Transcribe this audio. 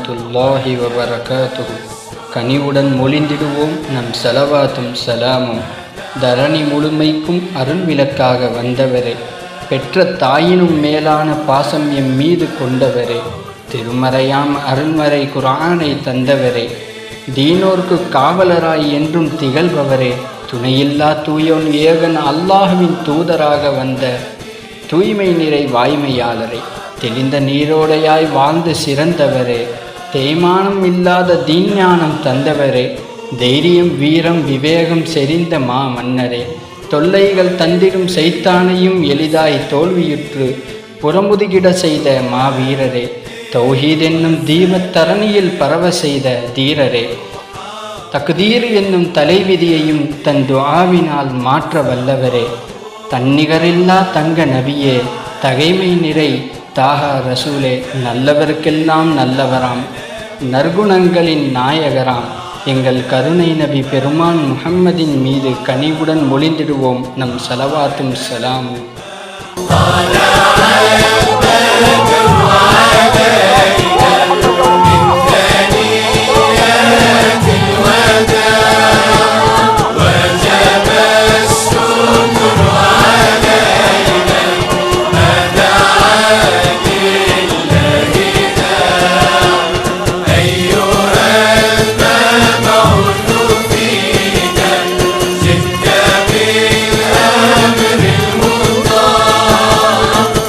வரஹ்மத்துல்லாஹி வபரகாத்துஹு. கனிவுடன் மொழிந்திடுவோம் நம் ஸலவாத்தும் ஸலாமும் தரணி முழுமைக்கும் அருள் விளக்காக வந்தவரே, பெற்ற தாயினும் மேலான பாசம் எம் மீது கொண்டவரே, திருமறையாம் அருள்மறை குர்ஆனை தந்தவரே, தீனோர்க்கு காவலராய் என்றும் திகழ்பவரே, துணையில்லா தூயோன் ஏகன் அல்லாஹ்வின் தூதராக வந்த தூய்மை நிறை வாய்மையாளரே, தெளிந்த நீரோடையாய் வாழ்ந்து சிறந்தவரே, தேய்மானம் இல்லாத தீஞானம் தந்தவரே, தைரியம் வீரம் விவேகம் செறிந்த மா மன்னரே, தொல்லைகள் தந்திடும் சைத்தானையும் எளிதாய் தோல்வியுற்று புறமுதுகிட செய்த மாவீரரே, தௌஹீத் என்னும் தீபத்தரணியில் பரவ செய்த தீரரே, தக்தீர் என்னும் தலைவிதியையும் தன் துஆவினால் மாற்ற வல்லவரே, தன்னிகரில்லா தங்க நபியே, தகைமை நிறை தாகா ரசூலே, நல்லவருக்கெல்லாம் நல்லவராம் நற்குணங்களின் நாயகராம் எங்கள் கருணை நபி பெருமான் முஹம்மதின் மீது கனிவுடன் மொழிந்திடுவோம் நம் ஸலவாத்தும் ஸலாமும்.